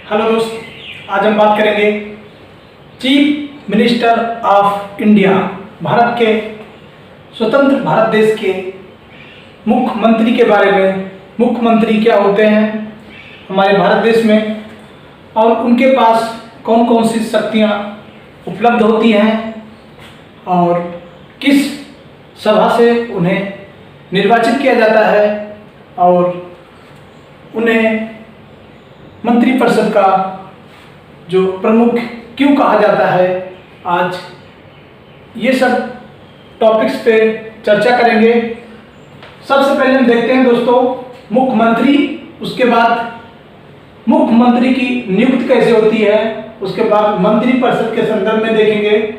Hello दोस्त, आज हम बात करेंगे chief minister of India, Bharat के स्वतंत्र भारत देश के मुख्यमंत्री के बारे में। मुख्यमंत्री क्या होते हैं हमारे भारत देश में और उनके पास कौन कौन सी शक्तियाँ उपलब्ध होती हैं और किस सभा से उन्हें निर्वाचित किया जाता है और उन्हें मंत्रिपरिषद का जो प्रमुख क्यों कहा जाता है। आज ये सब टॉपिक्स पे चर्चा करेंगे। सबसे पहले हम देखते हैं दोस्तों मुख्यमंत्री, उसके बाद मुख्यमंत्री की नियुक्ति कैसे होती है, उसके बाद मंत्रिपरिषद के संदर्भ में देखेंगे,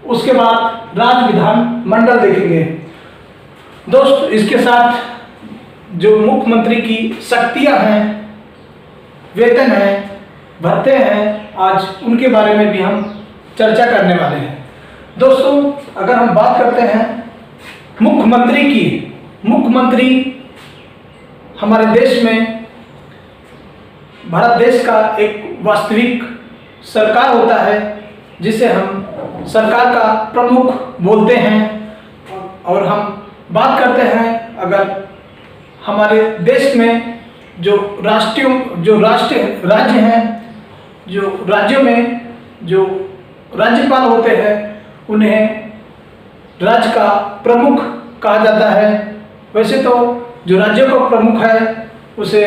उसके बाद राज्य विधान मंडल देखेंगे। दोस्त, इसके साथ जो मुख्यमंत्री की शक्तियां हैं, वेतन है, भत्ते हैं, आज उनके बारे में भी हम चर्चा करने वाले हैं। दोस्तों, अगर हम बात करते हैं मुख्यमंत्री की, मुख्यमंत्री हमारे देश में, भारत देश का एक वास्तविक सरकार होता है जिसे हम सरकार का प्रमुख बोलते हैं। और हम बात करते हैं अगर हमारे देश में जो राज्य हैं, जो राज्यों में जो राज्यपाल होते हैं उन्हें राज्य का प्रमुख कहा जाता है। वैसे तो जो राज्यों का प्रमुख है उसे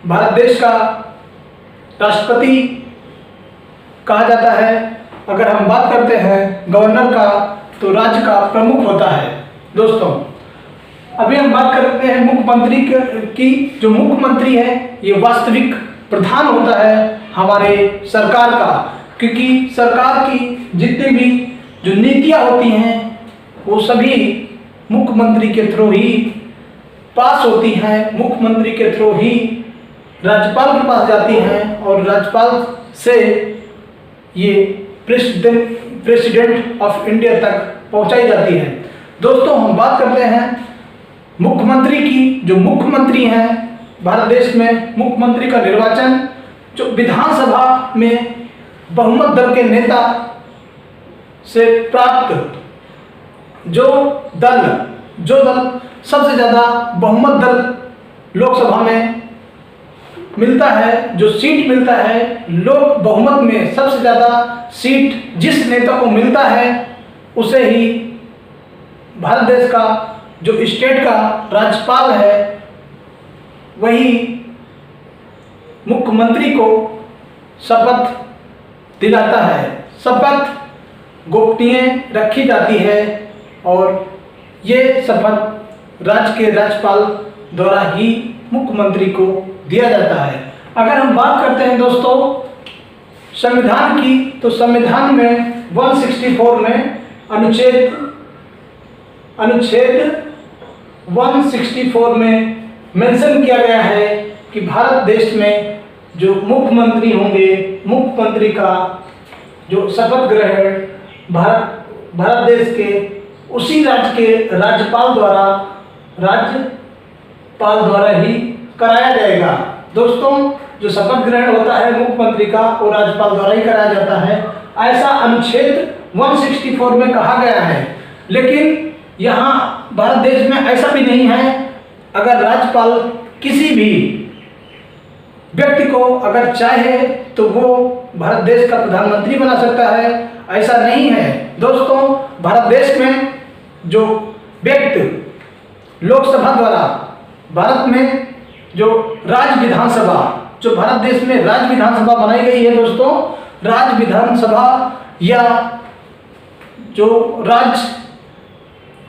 भारत देश का राष्ट्रपति कहा जाता है। अगर हम बात करते हैं गवर्नर का तो राज्य का प्रमुख होता है। दोस्तों, अभी हम बात करते हैं मुख्यमंत्री की। जो मुख्यमंत्री है ये वास्तविक प्रधान होता है हमारे सरकार का, क्योंकि सरकार की जितनी भी जो नीतियां होती हैं वो सभी मुख्यमंत्री के थ्रू ही पास होती हैं, मुख्यमंत्री के थ्रू ही राज्यपाल के पास जाती हैं और राज्यपाल से ये प्रेसिडेंट ऑफ इंडिया तक पहुंचाई जाती है। दोस्तों, हम बात करते हैं मुख्यमंत्री की। जो मुख्यमंत्री हैं भारत देश में, मुख्यमंत्री का निर्वाचन जो विधानसभा में बहुमत दल के नेता से प्राप्त जो दल सबसे ज़्यादा बहुमत दल लोकसभा में मिलता है, जो सीट मिलता है, लोक बहुमत में सबसे ज़्यादा सीट जिस नेता को मिलता है उसे ही भारत देश का जो स्टेट का राज्यपाल है वही मुख्यमंत्री को शपथ दिलाता है। शपथ गोपनीय रखी जाती है और ये शपथ राज्य के राज्यपाल द्वारा ही मुख्यमंत्री को दिया जाता है। अगर हम बात करते हैं दोस्तों संविधान की, तो संविधान में 164 में अनुच्छेद 164 में मेंशन किया गया है कि भारत देश में जो मुख्यमंत्री होंगे, मुख्यमंत्री का जो शपथ ग्रहण भारत देश के उसी राज्य के राज्यपाल द्वारा ही कराया जाएगा। दोस्तों, जो शपथ ग्रहण होता है मुख्यमंत्री का वो राज्यपाल द्वारा ही कराया जाता है, ऐसा अनुच्छेद 164 में कहा गया है। लेकिन यहाँ भारत देश में ऐसा भी नहीं है। अगर राज्यपाल किसी भी व्यक्ति को अगर चाहे तो वो भारत देश का प्रधानमंत्री बना सकता है, ऐसा नहीं है। दोस्तों, भारत देश में जो व्यक्ति लोकसभा द्वारा भारत में जो राज्य विधानसभा, जो भारत देश में राज्य विधानसभा बनाई गई है दोस्तों, राज्य विधानसभा या जो राज्य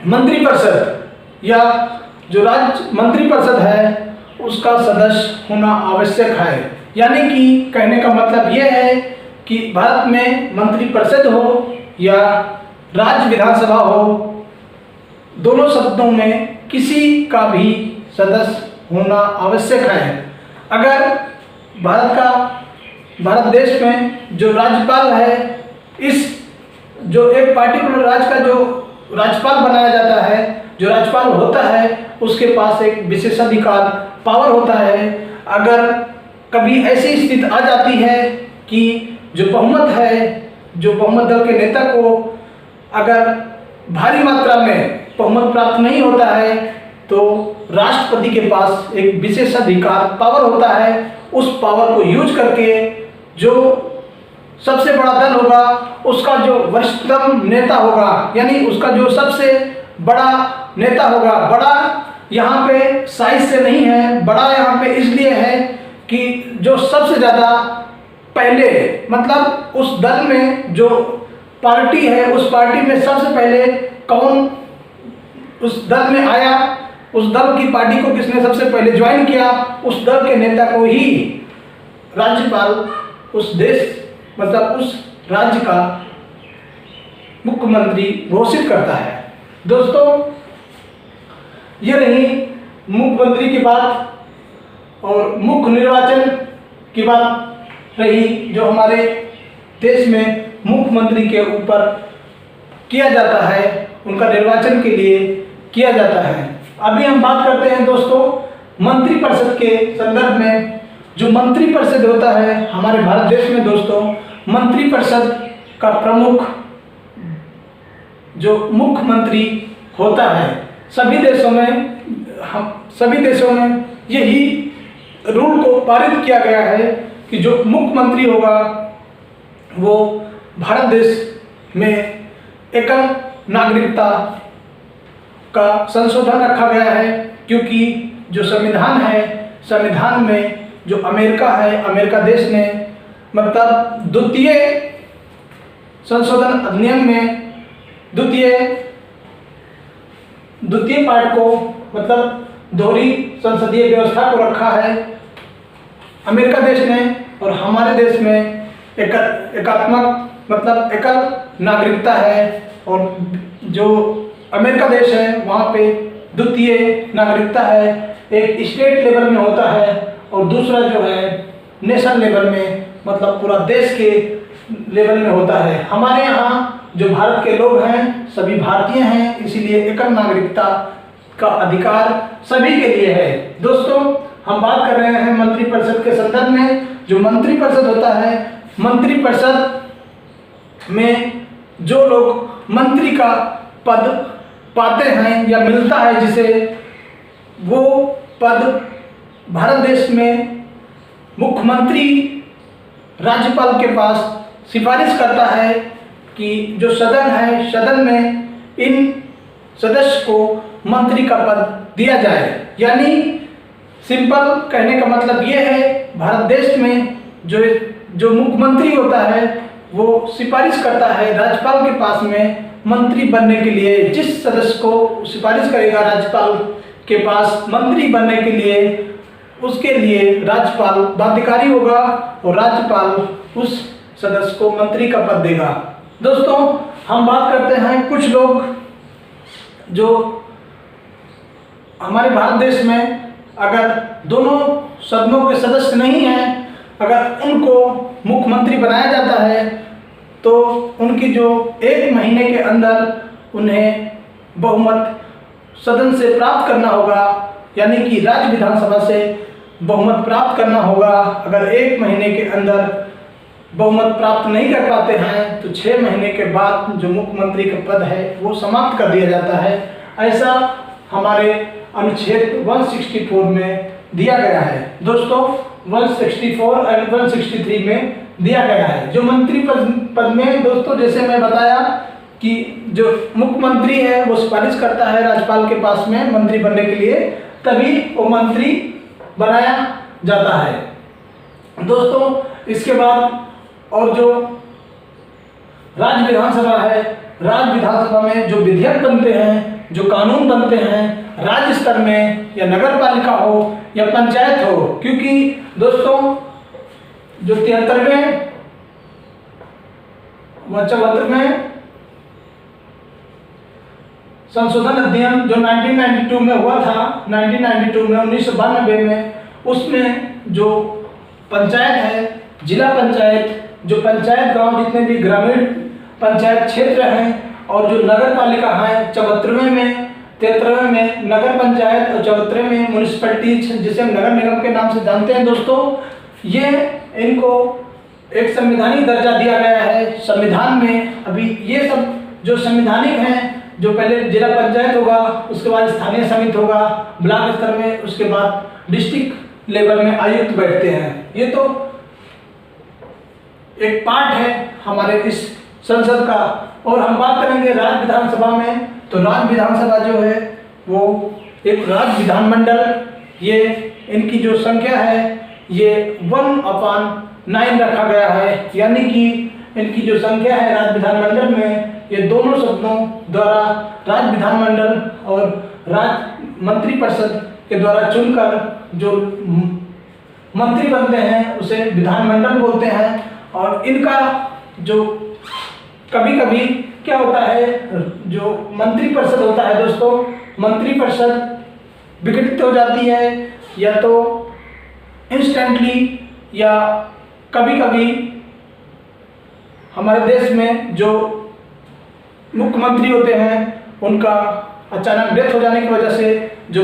मंत्रिपरिषद या जो राज्य मंत्रिपरिषद है उसका सदस्य होना आवश्यक है। यानी कि कहने का मतलब यह है कि भारत में मंत्रिपरिषद हो या राज्य विधानसभा हो, दोनों शब्दों में किसी का भी सदस्य होना आवश्यक है। अगर भारत देश में जो राज्यपाल है, इस जो एक पार्टिकुलर राज्य का जो राज्यपाल बनाया जाता है, जो राज्यपाल होता है उसके पास एक विशेषाधिकार पावर होता है। अगर कभी ऐसी स्थिति आ जाती है कि जो बहुमत है, जो बहुमत दल के नेता को अगर भारी मात्रा में बहुमत प्राप्त नहीं होता है तो राष्ट्रपति के पास एक विशेषाधिकार पावर होता है। उस पावर को यूज करके जो सबसे बड़ा दल होगा, उसका जो वरिष्ठतम नेता होगा, यानी उसका जो सबसे बड़ा नेता होगा, बड़ा यहाँ पे साइज से नहीं है, बड़ा यहाँ पे इसलिए है कि जो सबसे ज़्यादा पहले, मतलब उस दल में जो पार्टी है, उस पार्टी में सबसे पहले कौन उस दल में आया, उस दल की पार्टी को किसने सबसे पहले ज्वाइन किया, उस दल के नेता को ही राज्यपाल उस देश, मतलब उस राज्य का मुख्यमंत्री घोषित करता है। दोस्तों, ये रही मुख्यमंत्री की बात और मुख्य निर्वाचन की बात रही, जो हमारे देश में मुख्यमंत्री के ऊपर किया जाता है, उनका निर्वाचन के लिए किया जाता है। अभी हम बात करते हैं दोस्तों मंत्रिपरिषद के संदर्भ में। जो मंत्रिपरिषद होता है हमारे भारत देश में दोस्तों, मंत्रिपरिषद का प्रमुख जो मुख्यमंत्री होता है, सभी देशों में यही रूल को पारित किया गया है कि जो मुख्यमंत्री होगा वो भारत देश में एकल नागरिकता का संशोधन रखा गया है, क्योंकि जो संविधान है, संविधान में जो अमेरिका है, अमेरिका देश ने मतलब द्वितीय संशोधन अधिनियम में द्वितीय पार्ट को, मतलब दोहरी संसदीय व्यवस्था को रखा है अमेरिका देश ने, और हमारे देश में एकात्मक मतलब एकल नागरिकता है। और जो अमेरिका देश है वहाँ पे द्वितीय नागरिकता है, एक स्टेट लेवल में होता है और दूसरा जो है नेशनल लेवल में, मतलब पूरा देश के लेवल में होता है। हमारे यहाँ जो भारत के लोग हैं सभी भारतीय हैं, इसीलिए एकल नागरिकता का अधिकार सभी के लिए है। दोस्तों, हम बात कर रहे हैं मंत्रिपरिषद के संदर्भ में। जो मंत्रिपरिषद होता है, मंत्रिपरिषद में जो लोग मंत्री का पद पाते हैं या मिलता है जिसे, वो पद भारत देश में मुख्यमंत्री राज्यपाल के पास सिफारिश करता है कि जो सदन है, सदन में इन सदस्य को मंत्री का पद दिया जाए। यानी सिंपल कहने का मतलब ये है, भारत देश में जो मुख्यमंत्री होता है वो सिफारिश करता है राज्यपाल के पास में मंत्री बनने के लिए। जिस सदस्य को सिफारिश करेगा राज्यपाल के पास मंत्री बनने के लिए, उसके लिए राज्यपाल बाध्यकारी होगा और राज्यपाल उस सदस्य को मंत्री का पद देगा। दोस्तों, हम बात करते हैं कुछ लोग जो हमारे भारत देश में अगर दोनों सदनों के सदस्य नहीं हैं, अगर उनको मुख्यमंत्री बनाया जाता है तो उनकी जो 1 महीने के अंदर उन्हें बहुमत सदन से प्राप्त करना होगा, यानी कि राज्य विधानसभा से बहुमत प्राप्त करना होगा। अगर 1 महीने के अंदर बहुमत प्राप्त नहीं कर पाते हैं तो 6 महीने के बाद जो मुख्यमंत्री का पद है वो समाप्त कर दिया जाता है। ऐसा हमारे अनुच्छेद 164 में दिया गया है। दोस्तों, 164 और 163 में दिया गया है। जो मंत्री पद में दोस्तों, जैसे मैं बताया कि जो मुख्यमंत्री है वो सिफारिश करता है राज्यपाल के पास में मंत्री बनने के लिए, तभी वो मंत्री बनाया जाता है। दोस्तों, इसके बाद और जो राज्य विधानसभा है, राज्य विधानसभा में जो विधेयक बनते हैं, जो कानून बनते हैं, राज्य स्तर में या नगर पालिका हो या पंचायत हो, क्योंकि दोस्तों जो 73वें व 74वें संशोधन अधिनियम जो 1992 में हुआ था, 1992 में, उसमें जो पंचायत है, जिला पंचायत, जो पंचायत गांव जितने भी ग्रामीण पंचायत क्षेत्र हैं, और जो नगर पालिका है 74वें में, 73वें में नगर पंचायत और 74वें में म्यूनिसिपैलिटी, जिसे हम नगर निगम के नाम से जानते हैं दोस्तों, ये इनको एक संवैधानिक दर्जा दिया गया है। संविधान में अभी ये सब जो संवैधानिक हैं, जो पहले जिला पंचायत होगा, उसके बाद स्थानीय समिति होगा ब्लॉक स्तर में, उसके बाद डिस्ट्रिक्ट लेवल में आयुक्त बैठते हैं। ये तो एक पार्ट है हमारे इस संसद का। और हम बात करेंगे राज्य विधानसभा में, तो राज्य विधानसभा जो है वो एक राज्य विधानमंडल, ये इनकी जो संख्या है ये 1/9 रखा गया है, यानी कि इनकी जो संख्या है राज्य विधानमंडल में, ये दोनों शब्दों द्वारा राज्य विधानमंडल और राज्य मंत्रिपरिषद के द्वारा चुनकर जो मंत्री बनते हैं उसे विधानमंडल बोलते हैं। और इनका जो कभी कभी क्या होता है, जो मंत्रिपरिषद होता है दोस्तों, मंत्रिपरिषद विघटित हो जाती है, या तो इंस्टेंटली या कभी कभी हमारे देश में जो मुख्यमंत्री होते हैं उनका अचानक डेथ हो जाने की वजह से जो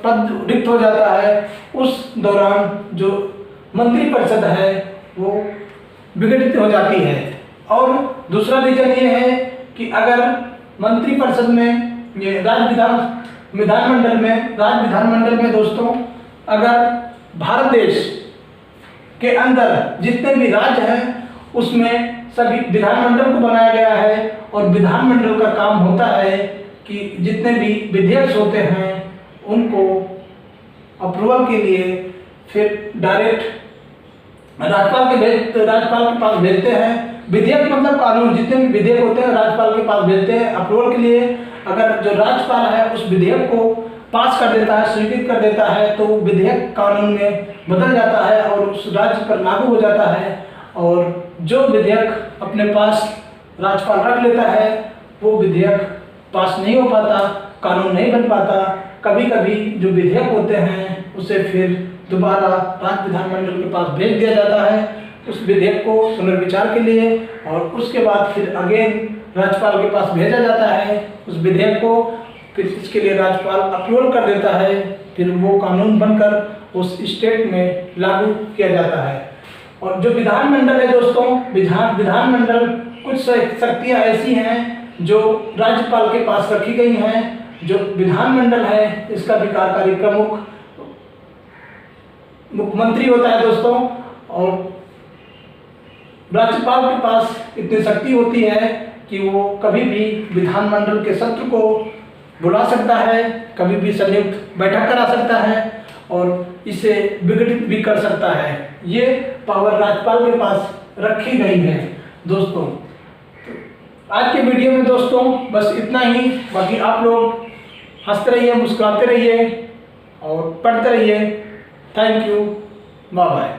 पद रिक्त हो जाता है, उस दौरान जो मंत्रिपरिषद है वो विघटित हो जाती है। और दूसरा रीजन ये है कि अगर मंत्रिपरिषद में ये राज्य विधानमंडल में दोस्तों, अगर भारत देश के अंदर जितने भी राज्य हैं उसमें सभी विधानमंडल को बनाया गया है। और विधानमंडल का काम होता है कि जितने भी विधेयक होते हैं उनको अप्रूवल के लिए फिर डायरेक्ट राज्यपाल के पास भेजते हैं। विधेयक मतलब कानून, जितने भी विधेयक होते हैं राज्यपाल के पास भेजते हैं अप्रूवल के लिए। अगर जो राज्यपाल है उस विधेयक को पास कर देता है, स्वीकृत कर देता है, तो विधेयक कानून में बदल जाता है और उस राज्य पर लागू हो जाता है। और जो विधेयक अपने पास राज्यपाल रख लेता है वो विधेयक पास नहीं हो पाता, कानून नहीं बन पाता। कभी कभी जो विधेयक होते हैं उसे फिर दोबारा राज्य विधानमंडल के पास भेज दिया जाता है उस विधेयक को पुनर्विचार के लिए, और उसके बाद फिर अगेन राज्यपाल के पास भेजा जाता है उस विधेयक को। फिर इसके लिए राज्यपाल अप्रूवल कर देता है, फिर वो कानून बनकर उस स्टेट में लागू किया जाता है। और जो विधानमंडल है दोस्तों, विधानमंडल कुछ शक्तियाँ ऐसी हैं जो राज्यपाल के पास रखी गई हैं। जो विधानमंडल है इसका भी कार्यकारी प्रमुख मुख्यमंत्री होता है दोस्तों, और राज्यपाल के पास इतनी शक्ति होती है कि वो कभी भी विधानमंडल के सत्र को बुला सकता है, कभी भी संयुक्त बैठक करा सकता है और इसे विघटित भी कर सकता है। ये पावर राज्यपाल के पास रखी गई है दोस्तों। तो आज के वीडियो में दोस्तों बस इतना ही। बाकी आप लोग हंसते रहिए, मुस्कुराते रहिए और पढ़ते रहिए। Thank you, bye bye.